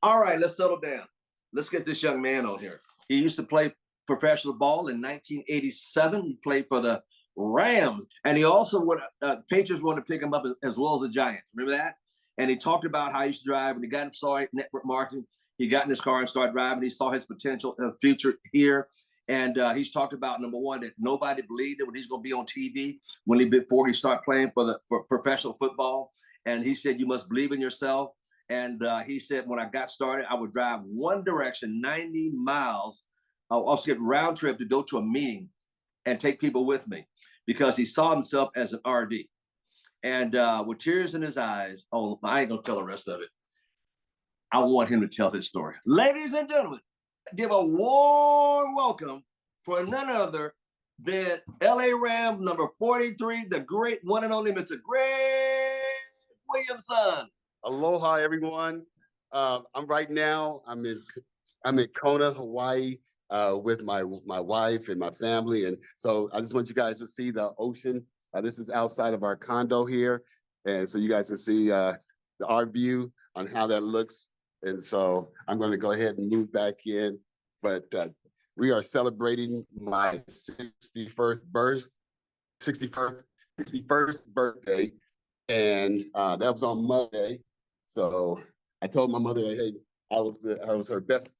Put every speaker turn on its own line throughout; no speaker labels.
All right, let's settle down. Let's get this young man on here. He used to play professional ball in 1987. He played for the Rams, and he also would Patriots wanted to pick him up as well as the Giants. Remember that? And he talked about how he used to drive, and he got him saw it network marketing. He got in his car and started driving. He saw his potential future here, and he's talked about number one that nobody believed it when he's going to be on TV before he started playing for professional football. And he said you must believe in yourself. And he said, when I got started, I would drive one direction, 90 miles. I'll also get round trip to go to a meeting and take people with me because he saw himself as an RD. And with tears in his eyes, oh, I ain't going to tell the rest of it. I want him to tell his story. Ladies and gentlemen, give a warm welcome for none other than LA Ram number 43, the great one and only Mr. Greg Williamson.
Aloha, everyone. I'm in Kona, Hawaii, with my wife and my family, and so I just want you guys to see the ocean. This is outside of our condo here, and so you guys can see our view on how that looks. And so I'm going to go ahead and move back in, but we are celebrating my 61st birthday, and that was on Monday. So I told my mother, hey, I was her best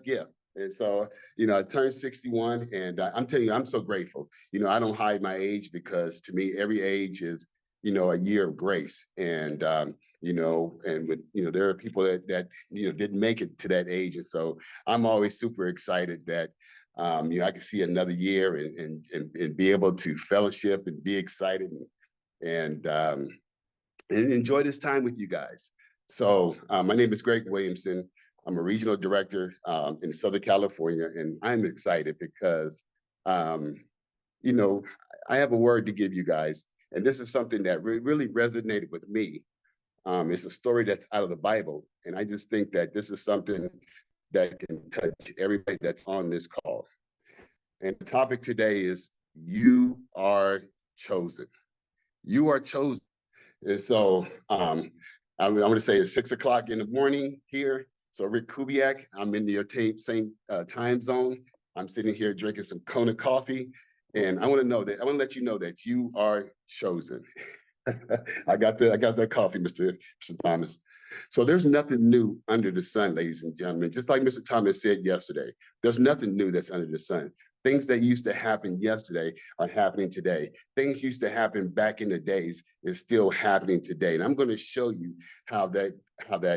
gift. And so, I turned 61, and I'm telling you, I'm so grateful. I don't hide my age because to me, every age is, a year of grace. And, and when, there are people that didn't make it to that age. And so I'm always super excited that, I can see another year and be able to fellowship and be excited and enjoy this time with you guys. So my name is Greg Williamson. I'm a regional director in Southern California, and I'm excited because, I have a word to give you guys, and this is something that really resonated with me. It's a story that's out of the Bible, and I just think that this is something that can touch everybody that's on this call. And the topic today is, you are chosen. You are chosen. And so I'm going to say it's 6 o'clock in the morning here. So Rick Kubiak, I'm in the same time zone. I'm sitting here drinking some Kona coffee. And I want to let you know that you are chosen. I got that coffee, Mr. Thomas. So there's nothing new under the sun, ladies and gentlemen. Just like Mr. Thomas said yesterday, there's nothing new that's under the sun. Things that used to happen yesterday are happening today. Things used to happen back in the days is still happening today. And I'm going to show you how that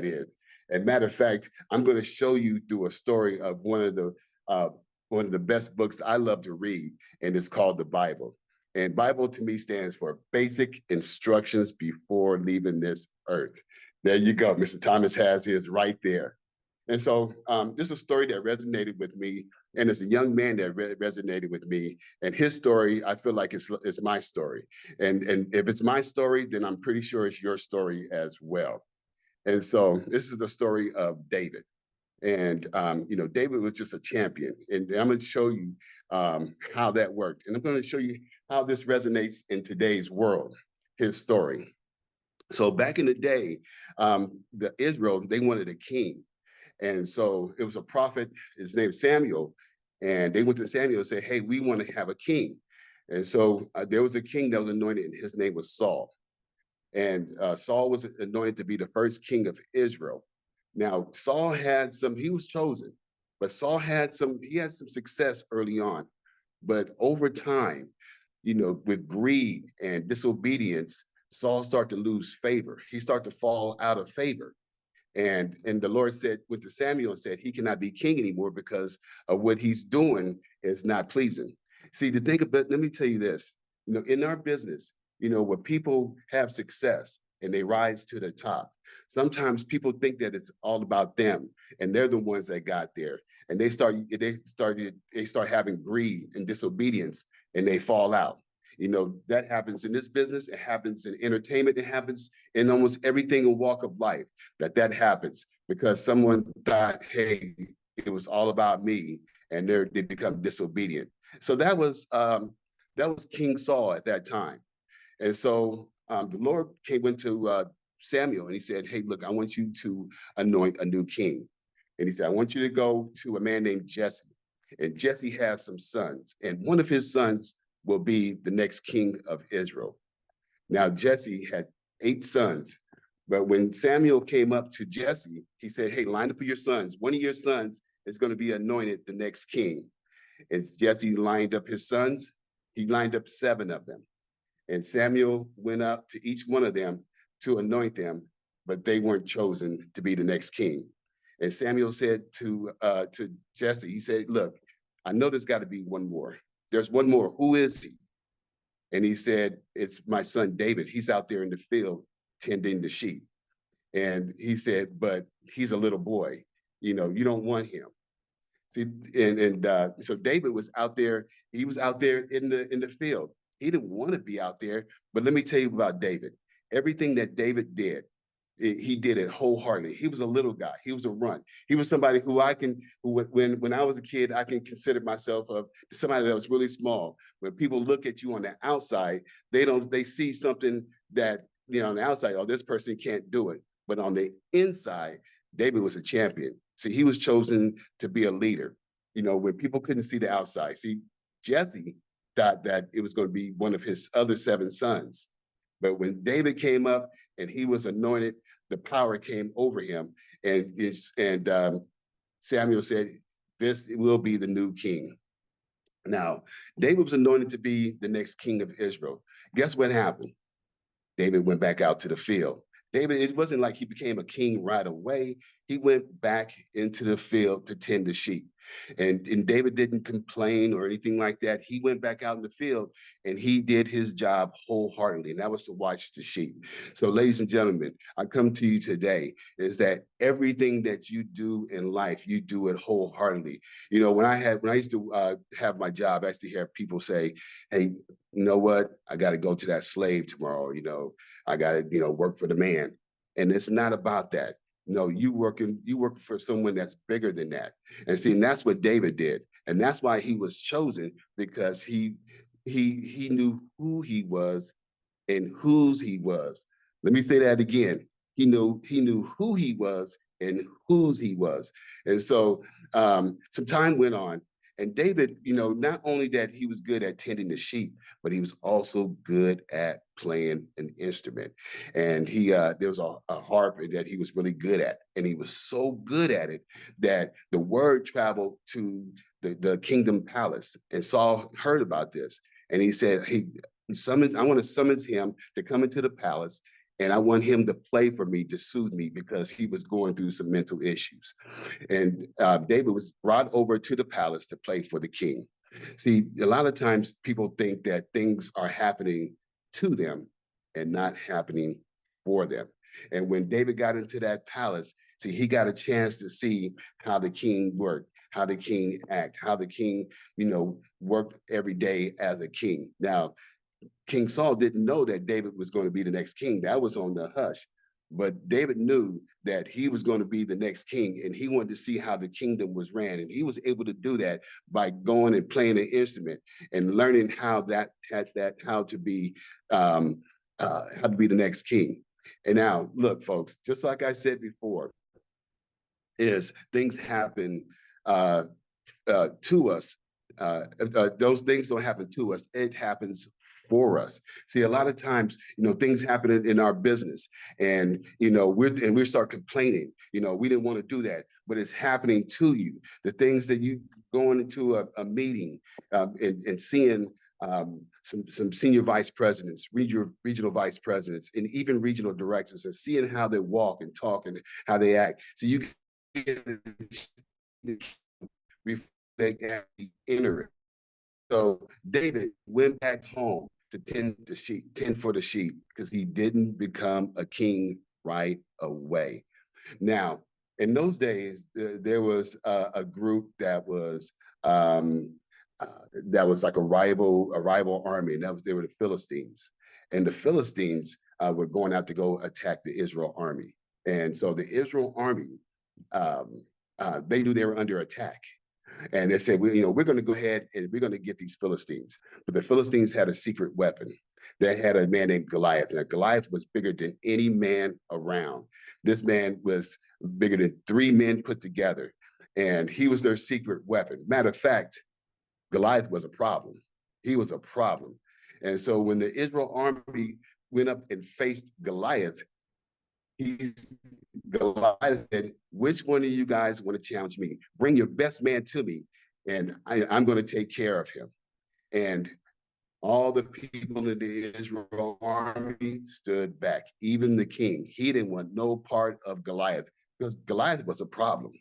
is. And matter of fact, I'm going to show you through a story of one of the best books I love to read, and it's called the Bible. And Bible to me stands for basic instructions before leaving this earth. There you go. Mr. Thomas has his right there. And so this is a story that resonated with me, and it's a young man that resonated with me. And his story, I feel like it's my story. And if it's my story, then I'm pretty sure it's your story as well. And so this is the story of David. And, David was just a champion. And I'm going to show you how that worked. And I'm going to show you how this resonates in today's world, his story. So back in the day, Israel, they wanted a king. And so it was a prophet, his name is Samuel, and they went to Samuel and said, hey, we want to have a king. And so there was a king that was anointed, and his name was Saul. And Saul was anointed to be the first king of Israel. Now, Saul he was chosen, but Saul he had some success early on. But over time, with greed and disobedience, Saul started to lose favor. He started to fall out of favor. And the Lord went to Samuel and said, he cannot be king anymore because of what he's doing is not pleasing. See, to think about, let me tell you this, in our business, where people have success and they rise to the top, sometimes people think that it's all about them and they're the ones that got there. And they start having greed and disobedience, and they fall out. That happens in this business. It happens in entertainment. It happens in almost everything in walk of life that happens because someone thought, hey, it was all about me, and they become disobedient. So that was King Saul at that time. And so the Lord went to Samuel and he said, hey, look, I want you to anoint a new king. And he said, I want you to go to a man named Jesse. And Jesse has some sons, and one of his sons will be the next king of Israel. Now, Jesse had 8 sons, but when Samuel came up to Jesse, he said, hey, line up for your sons. One of your sons is going to be anointed the next king. And Jesse lined up his sons. He lined up 7 of them. And Samuel went up to each one of them to anoint them, but they weren't chosen to be the next king. And Samuel said to Jesse, he said, look, I know there's got to be one more. There's one more. Who is he? And he said, it's my son David. He's out there in the field tending the sheep. And he said, but he's a little boy. You know, you don't want him. See, so David was out there. He was out there in the field. He didn't want to be out there. But let me tell you about David. Everything that David did, he did it wholeheartedly. He was a little guy. He was a runt. He was somebody who when I was a kid, I can consider myself somebody that was really small. When people look at you on the outside, they see something that, you know, on the outside, oh, this person can't do it. But on the inside, David was a champion. See, he was chosen to be a leader, you know, when people couldn't see the outside. See, Jesse thought that it was going to be one of his other 7 sons. But when David came up and he was anointed, the power came over him. And Samuel said, this will be the new king. Now, David was anointed to be the next king of Israel. Guess what happened? David went back out to the field. David, it wasn't like he became a king right away. He went back into the field to tend the sheep. And David didn't complain or anything like that. He went back out in the field and he did his job wholeheartedly, and that was to watch the sheep. So, ladies and gentlemen, I come to you today is that everything that you do in life, you do it wholeheartedly. You know, when I used to have my job, I used to hear people say, hey, you know what? I got to go to that slave tomorrow. You know, I got to, you know, work for the man. And it's not about that. No, you work for someone that's bigger than that. And see, and that's what David did. And that's why he was chosen, because he knew who he was and whose he was. Let me say that again. He knew who he was and whose he was. And so some time went on. And David, you know, not only that he was good at tending the sheep, but he was also good at playing an instrument. And there was a harp that he was really good at. And he was so good at it that the word traveled to the kingdom palace. And Saul heard about this. And he said, hey, I want to summon him to come into the palace. And I want him to play for me, to soothe me, because he was going through some mental issues. And David was brought over to the palace to play for the king. See, a lot of times people think that things are happening to them and not happening for them. And when David got into that palace, see, he got a chance to see how the king worked, how the king acted, how the king, you know, worked every day as a king. Now, King Saul didn't know that David was going to be the next king. That was on the hush. But David knew that he was going to be the next king, and he wanted to see how the kingdom was ran. And he was able to do that by going and playing an instrument and learning how to be the next king. And now, look, folks, just like I said before, is things happen to us. Those things don't happen to us. It happens for us. See, a lot of times, you know, things happen in our business, and you know, we start complaining. You know, we didn't want to do that, but it's happening to you. The things that you going into a meeting and seeing some senior vice presidents, regional vice presidents, and even regional directors, and seeing how they walk and talk and how they act. So you reflect the inner. So David went back home to tend for the sheep, because he didn't become a king right away. Now, in those days, there was a group that was like a rival army, and they were the Philistines. And the Philistines were going out to go attack the Israel army. And so the Israel army, they knew they were under attack. And they said, we're going to go ahead and we're going to get these Philistines. But the Philistines had a secret weapon. that had a man named Goliath. And Goliath was bigger than any man around. This man was bigger than 3 men put together. And he was their secret weapon. Matter of fact, Goliath was a problem. He was a problem. And so when the Israel army went up and faced Goliath, Goliath said, which one of you guys want to challenge me? Bring your best man to me, and I'm going to take care of him. And all the people in the Israel army stood back, even the king. He didn't want no part of Goliath because Goliath was a problem.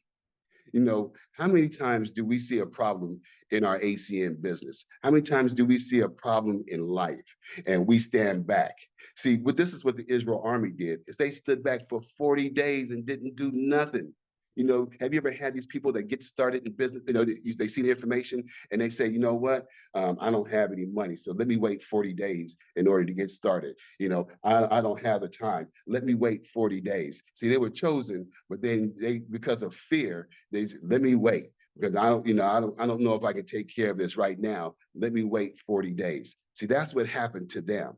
You know, how many times do we see a problem in our ACN business? How many times do we see a problem in life and we stand back? See, this is what the Israel army did, is they stood back for 40 days and didn't do nothing. You know, have you ever had these people that get started in business? You know, they see the information and they say, you know what, I don't have any money, so let me wait 40 days in order to get started. You know, I don't have the time. Let me wait 40 days. See, they were chosen, but then because of fear, they said, let me wait because I don't know if I can take care of this right now. Let me wait 40 days. See, that's what happened to them.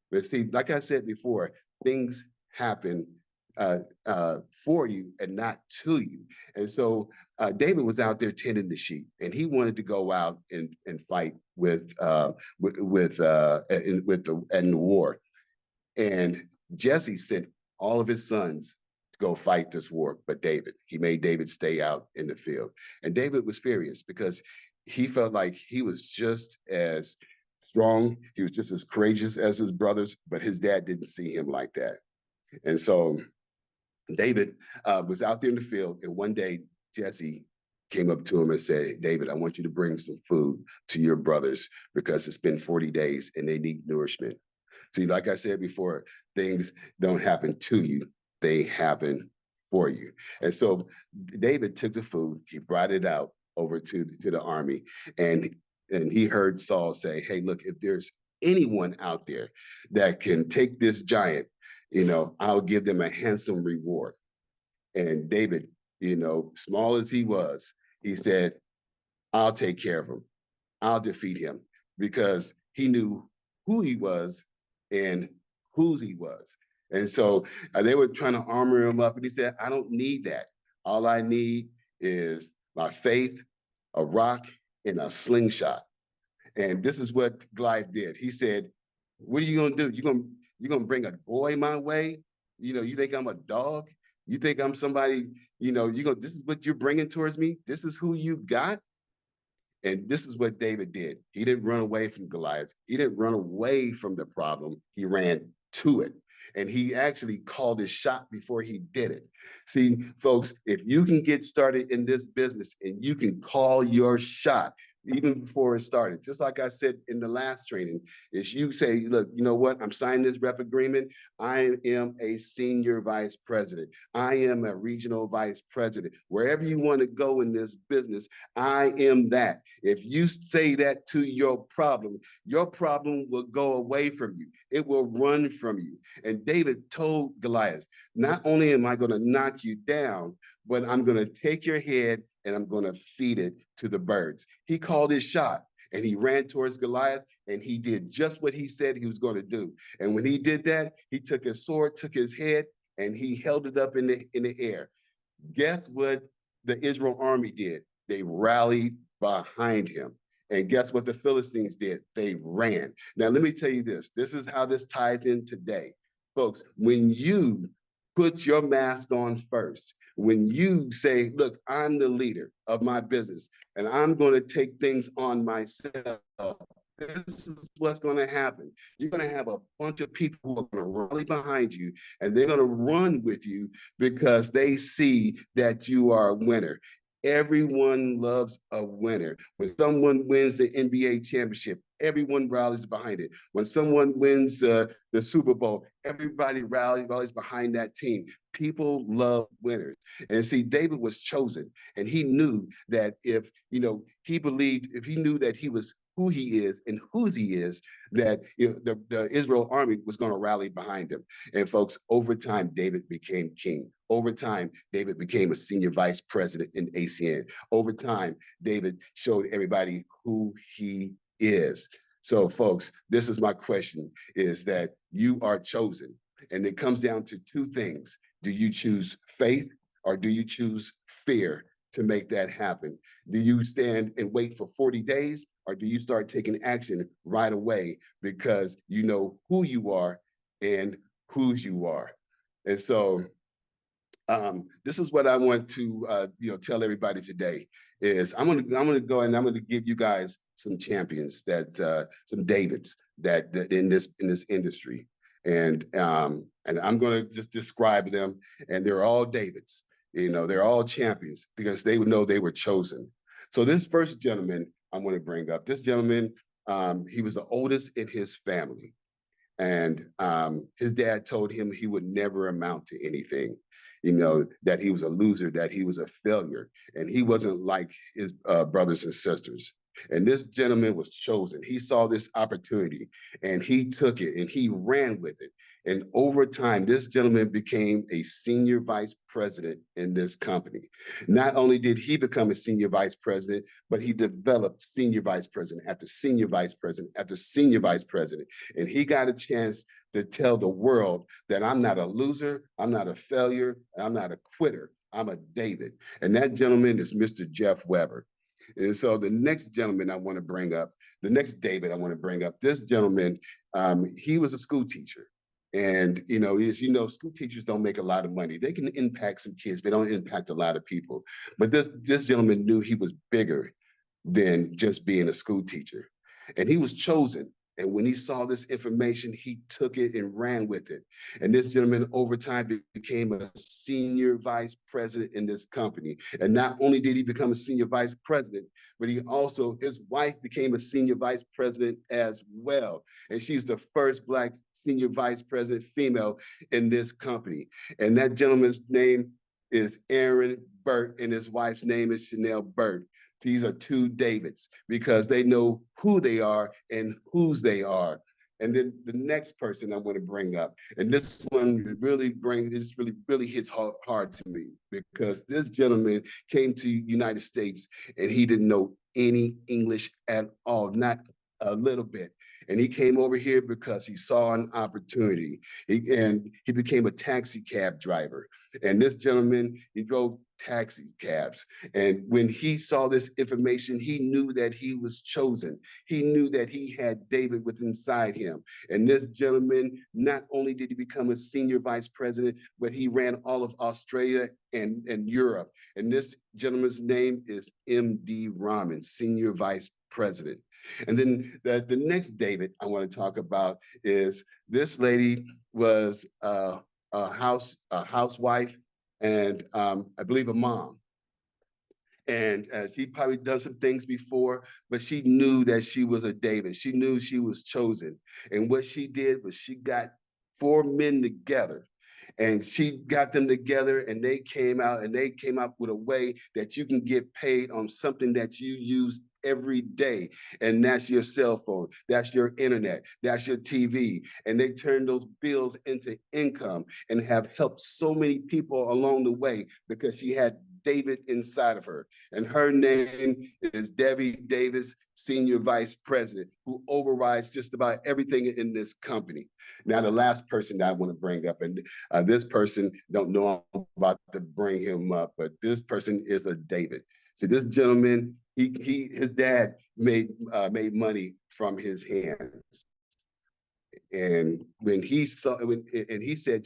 But see, like I said before, things happen for you and not to you. And so David was out there tending the sheep, and he wanted to go out and fight in the war. And Jesse sent all of his sons to go fight this war, but he made David stay out in the field. And David was furious because he felt like he was just as strong, he was just as courageous as his brothers, but his dad didn't see him like that. And so David was out there in the field, and one day Jesse came up to him and said, hey, David, I want you to bring some food to your brothers because it's been 40 days and they need nourishment. See, like I said before, things don't happen to you, they happen for you. And so David took the food, he brought it out over to the army, and he heard Saul say, hey, look, if there's anyone out there that can take this giant, you know, I'll give them a handsome reward. And David, you know, small as he was, he said, I'll take care of him. I'll defeat him, because he knew who he was and whose he was. And so they were trying to armor him up, and he said, I don't need that. All I need is my faith, a rock, and a slingshot. And this is what Goliath did. He said, what are you gonna do? You're gonna bring a boy my way? You know, you think I'm a dog? You think I'm somebody, you know, this is what you're bringing towards me? This is who you got? And this is what David did. He didn't run away from Goliath. He didn't run away from the problem. He ran to it. And he actually called his shot before he did it. See, folks, if you can get started in this business and you can call your shot, even before it started, just like I said in the last training, is you say, look, you know what? I'm signing this rep agreement. I am a senior vice president. I am a regional vice president. Wherever you want to go in this business, I am that. If you say that to your problem will go away from you. It will run from you. And David told Goliath, not only am I going to knock you down, but I'm going to take your head and I'm going to feed it to the birds. He called his shot, and he ran towards Goliath, and he did just what he said he was going to do. And when he did that, he took his sword, took his head, and he held it up in the air. Guess what the Israel army did? They rallied behind him. And guess what the Philistines did? They ran. Now, let me tell you this. This is how this ties in today. Folks, when you put your mask on first, when you say, look, I'm the leader of my business and I'm going to take things on myself, this is what's going to happen. You're going to have a bunch of people who are going to rally behind you, and they're going to run with you because they see that you are a winner. Everyone loves a winner. When someone wins the NBA championship, everyone rallies behind it. When someone wins the Super Bowl, everybody rallies behind that team. People love winners. And see, David was chosen, and he knew that if he knew that he was who he is and whose he is, that the Israel army was going to rally behind him. And folks, over time, David became king. Over time, David became a senior vice president in ACN. Over time, David showed everybody who he is. So folks, this is my question, is that you are chosen. And it comes down to two things. Do you choose faith or do you choose fear to make that happen? Do you stand and wait for 40 days or do you start taking action right away because you know who you are and whose you are? And so this is what I want to tell everybody today is I'm gonna go and I'm gonna give you guys some champions that some Davids that in this industry, and I'm gonna just describe them, and they're all Davids. You know, they're all champions because they would know they were chosen. So this first gentleman I want to bring up, this gentleman, he was the oldest in his family. And his dad told him he would never amount to anything, you know, that he was a loser, that he was a failure, and he wasn't like his brothers and sisters. And this gentleman was chosen. He saw this opportunity and he took it and he ran with it. And over time, this gentleman became a senior vice president in this company. Not only did he become a senior vice president, but he developed senior vice president after senior vice president after senior vice president. And he got a chance to tell the world that I'm not a loser, I'm not a failure, I'm not a quitter, I'm a David. And that gentleman is Mr. Jeff Weber. And so the next gentleman I want to bring up, the next David I want to bring up, this gentleman, he was a school teacher. And, you know, as you know, school teachers don't make a lot of money. They can impact some kids, they don't impact a lot of people. But this gentleman knew he was bigger than just being a school teacher. And he was chosen. And when he saw this information, he took it and ran with it. And this gentleman over time became a senior vice president in this company. And not only did he become a senior vice president, but his wife became a senior vice president as well. And she's the first Black senior vice president female in this company. And that gentleman's name is Aaron Burt, and his wife's name is Chanel Burt. These are two Davids because they know who they are and whose they are. And then the next person I want to bring up, and this one really hits hard to me because this gentleman came to United States and he didn't know any English at all, not a little bit. And he came over here because he saw an opportunity. And he became a taxi cab driver. And this gentleman, he drove taxi cabs. And when he saw this information, he knew that he was chosen. He knew that he had David within inside him. And this gentleman, not only did he become a senior vice president, but he ran all of Australia and Europe. And this gentleman's name is M.D. Rahman, senior vice president. And then the next David I want to talk about is this lady was a housewife and I believe a mom. And she probably done some things before, but she knew that she was a David. She knew she was chosen. And what she did was she got 4 men together. And she got them together and they came out with a way that you can get paid on something that you use every day. And that's your cell phone, that's your internet, that's your TV. And they turn those bills into income and have helped so many people along the way because she had David inside of her. And her name is Debbie Davis, Senior Vice President, who overrides just about everything in this company. Now, the last person that I want to bring up, and this person, don't know I'm about to bring him up, but this person is a David. So this gentleman, his dad made money from his hands. And when he said,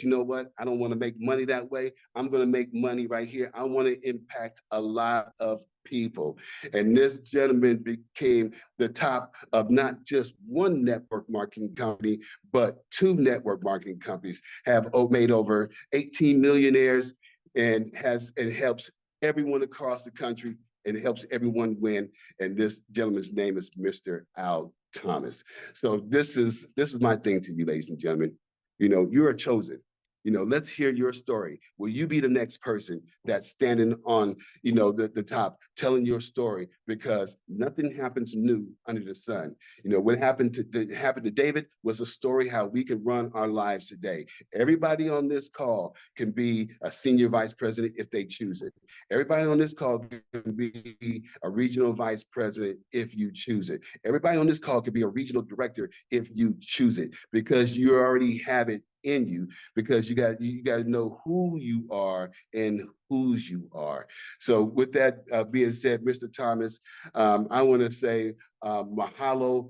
you know what, I don't want to make money that way. I'm going to make money right here. I want to impact a lot of people. And this gentleman became the top of not just one network marketing company, but 2 network marketing companies, have made over 18 millionaires and helps everyone across the country and it helps everyone win. And this gentleman's name is Mr. Al Thomas. So this is my thing to you, ladies and gentlemen. You know, you are chosen. Let's hear your story. Will you be the next person that's standing on, the top, telling your story? Because nothing happens new under the sun. What happened to David was a story how we can run our lives today. Everybody on this call can be a senior vice president if they choose it. Everybody on this call can be a regional vice president if you choose it. Everybody on this call can be a regional director if you choose it, because you already have it in you, because you got to know who you are and whose you are. So with that being said, Mr. Thomas, I want to say mahalo.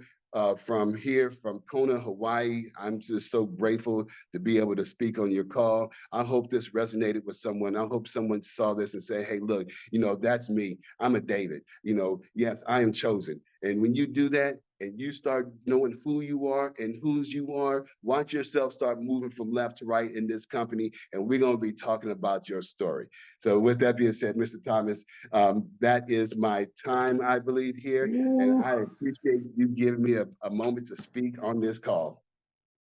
From here, from Kona, Hawaii. I'm just so grateful to be able to speak on your call. I hope this resonated with someone. I hope someone saw this and say, hey, look, that's me. I'm a David. Yes, I am chosen. And when you do that, and you start knowing who you are and whose you are, watch yourself start moving from left to right in this company, and we're going to be talking about your story. So with that being said, Mr. Thomas, that is my time, I believe, here, and I appreciate you giving me a moment to speak on this call.